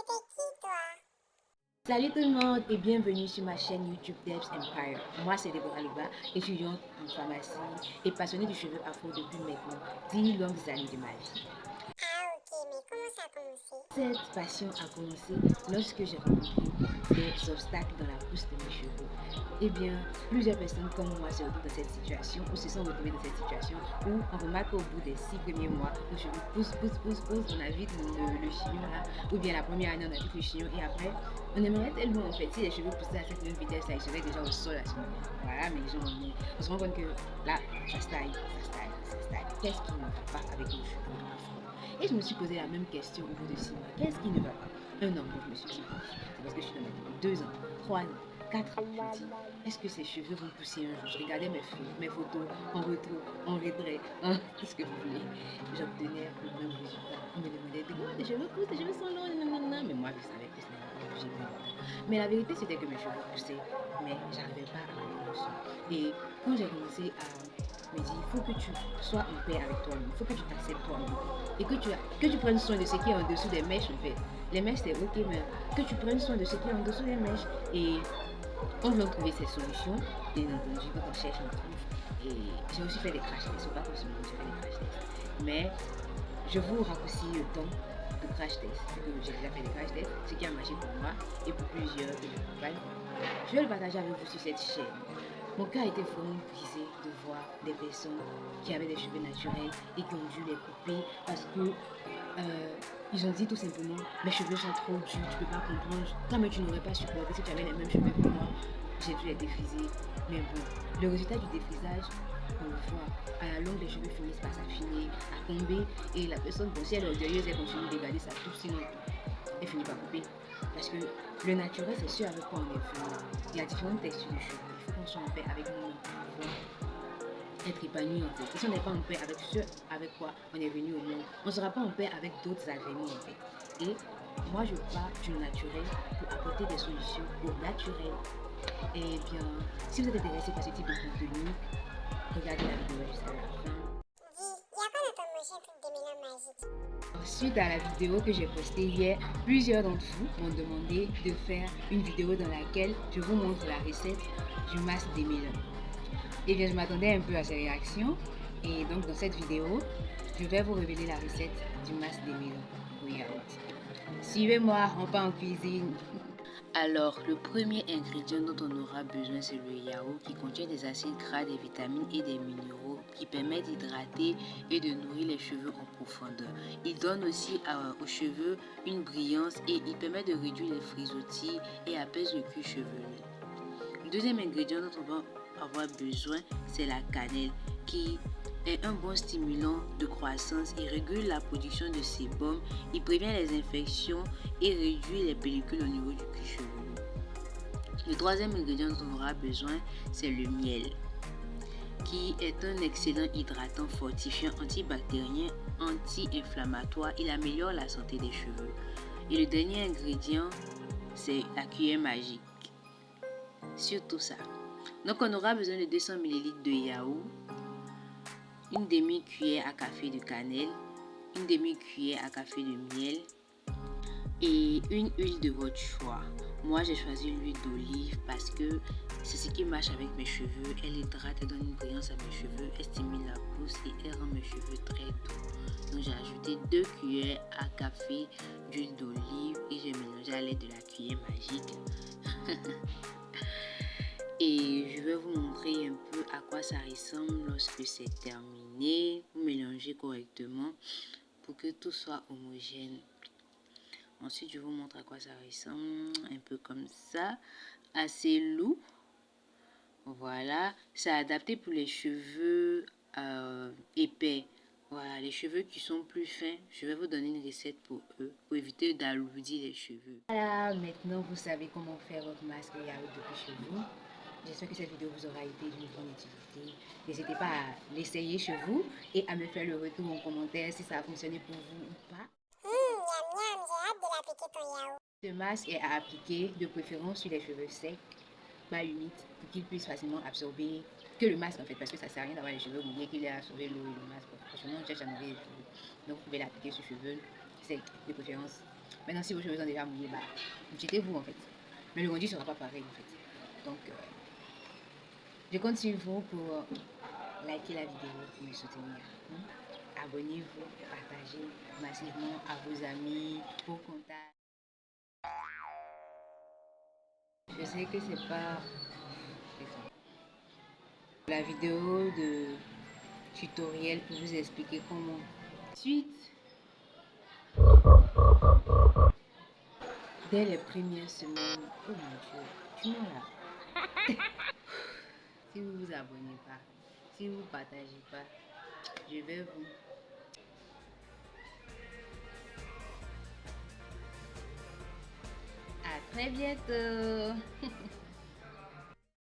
t'es qui, toi? Salut tout le monde et bienvenue sur ma chaîne YouTube Debs Empire. Moi c'est Deborah Luba, étudiante en pharmacie et passionnée du cheveu afro depuis maintenant 10 longues années de ma vie. Ah, ok, mais comment ça a commencé? Cette passion a commencé lorsque j'ai rencontré des obstacles dans la pousse de mes cheveux. Eh bien, plusieurs personnes comme moi se retrouvent dans cette situation ou se sont retrouvées dans cette situation où on remarque qu'au bout des 6 premiers mois, nos cheveux poussent, on a vite le chignon là, ou bien la première année on a vite le chignon et après, on aimerait tellement en fait, si les cheveux poussaient à cette même vitesse là, ils seraient déjà au sol à ce moment. Voilà, mais les gens, on se rend compte que là, ça stagne, ça stagne, ça stagne. Qu'est-ce qui ne va pas avec nos cheveux afro? Et je me suis posé la même question au bout de 6 mois. Qu'est-ce qui ne va pas? Un an, donc je me suis dit, c'est parce que je suis dans ma vie. 2 ans, 3 ans, 4 ans, je me dis, est-ce que ces cheveux vont pousser un jour? Je regardais mes photos en retour, en retrait, tout ce que vous voulez. J'obtenais le même résultat. On me demandait, de quoi tes cheveux poussent, tes cheveux sont longs, nanana. Mais moi, je savais que ce n'était pas obligé de longtemps. Mais la vérité, c'était que mes cheveux poussaient, mais j'arrivais pas à mettre le son. Et quand j'ai commencé à me dire, il faut que tu sois en paix avec toi-même, il faut que tu t'acceptes toi-même et que tu prennes soin de ce qui est en dessous des mèches en fait. Les mèches c'est ok, mais que tu prennes soin de ce qui est en dessous des mèches. Et on veut trouver ces solutions, bien entendu, quand on cherche, on trouve. Et j'ai aussi fait des crash tests, c'est pas comme ce monde, j'ai fait des crash tests. Mais je vous raccourcis le temps de crash test, c'est que j'ai déjà fait des crash tests, ce qui a marché pour moi et pour plusieurs que j'accompagne. Je vais le partager avec vous sur cette chaîne. Mon cœur a été vraiment brisé de voir des personnes qui avaient des cheveux naturels et qui ont dû les couper parce que ils ont dit tout simplement mes cheveux sont trop durs, tu peux pas comprendre. Toi-même tu n'aurais pas supporté si tu avais les mêmes cheveux que moi. J'ai dû les défriser. Mais bon, le résultat du défrisage, on le voit. À la longue, les cheveux finissent par s'affiner, à tomber. Et la personne, bon, si elle est orgueilleuse, elle continue de garder sa coupe, sinon elle finit par couper. Parce que le naturel, c'est ce avec quoi on est venu. Il y a différentes textures de cheveux. Il faut qu'on soit en paix avec nous pour pouvoir être épanoui en fait. Et si on n'est pas en paix avec ce avec quoi on est venu au monde, on ne sera pas en paix avec d'autres agréments en fait. Et moi, je pars du naturel pour apporter des solutions au naturel. Et bien, si vous êtes intéressé par ce type de contenu, regardez la vidéo jusqu'à la fin. Dis, y a quoi dans ton machin truc de mélange magique? Suite à la vidéo que j'ai postée hier, plusieurs d'entre vous m'ont demandé de faire une vidéo dans laquelle je vous montre la recette du masque des mélons. Et bien, je m'attendais un peu à ces réactions. Et donc, dans cette vidéo, je vais vous révéler la recette du masque des mélons au yaourt. Suivez-moi, on part en cuisine. Alors, le premier ingrédient dont on aura besoin, c'est le yaourt qui contient des acides gras, des vitamines et des minéraux qui permettent d'hydrater et de nourrir les cheveux en profondeur. Il donne aussi aux cheveux une brillance et il permet de réduire les frisottis et apaise le cuir chevelu. Le deuxième ingrédient dont on va avoir besoin, c'est la cannelle qui est un bon stimulant de croissance. Il régule la production de sébum, il prévient les infections et réduit les pellicules au niveau du cuir chevelu. Le troisième ingrédient dont on aura besoin, c'est le miel qui est un excellent hydratant fortifiant, antibactérien, anti-inflammatoire. Il améliore la santé des cheveux. Et le dernier ingrédient, c'est la cuillère magique. Surtout ça. Donc on aura besoin de 200 ml de yaourt, une demi-cuillère à café de cannelle, une demi-cuillère à café de miel et une huile de votre choix. Moi j'ai choisi l'huile d'olive parce que c'est ce qui marche avec mes cheveux. Elle hydrate, elle donne une brillance à mes cheveux, elle stimule la pousse et elle rend mes cheveux très doux. Donc j'ai ajouté 2 cuillères à café d'huile d'olive et j'ai mélangé à l'aide de la cuillère magique. Et je vais vous montrer un peu à quoi ça ressemble lorsque c'est terminé. Vous mélangez correctement pour que tout soit homogène. Ensuite, je vous montre à quoi ça ressemble. Un peu comme ça. Assez lourd. Voilà. C'est adapté pour les cheveux épais. Voilà, les cheveux qui sont plus fins, je vais vous donner une recette pour eux, pour éviter d'alourdir les cheveux. Voilà, maintenant vous savez comment faire votre masque yaourt depuis chez vous. J'espère que cette vidéo vous aura été d'une grande utilité. N'hésitez pas à l'essayer chez vous et à me faire le retour en commentaire si ça a fonctionné pour vous ou pas. Miam miam, j'ai hâte de l'appliquer ton yaourt. Ce masque est à appliquer de préférence sur les cheveux secs, pas humides, pour qu'ils puissent facilement absorber que le masque en fait, parce que ça sert à rien d'avoir les cheveux mouillés qu'il ait absorbé l'eau et le masque. Franchement, on cherche à nourrir les cheveux. Donc vous pouvez l'appliquer sur cheveux secs de préférence. Maintenant, si vos cheveux sont déjà mouillés, bah, jetez-vous en fait. Mais le rendu ne sera pas pareil en fait. Donc, je compte sur vous pour liker la vidéo, pour me soutenir. Abonnez-vous, partagez massivement à vos amis, vos contacts. Je sais que c'est pas la vidéo de tutoriel pour vous expliquer comment. Ensuite, dès les premières semaines, oh mon Dieu, tu m'en là. Si vous vous abonnez pas, si vous partagez pas, je vais vous. À très bientôt.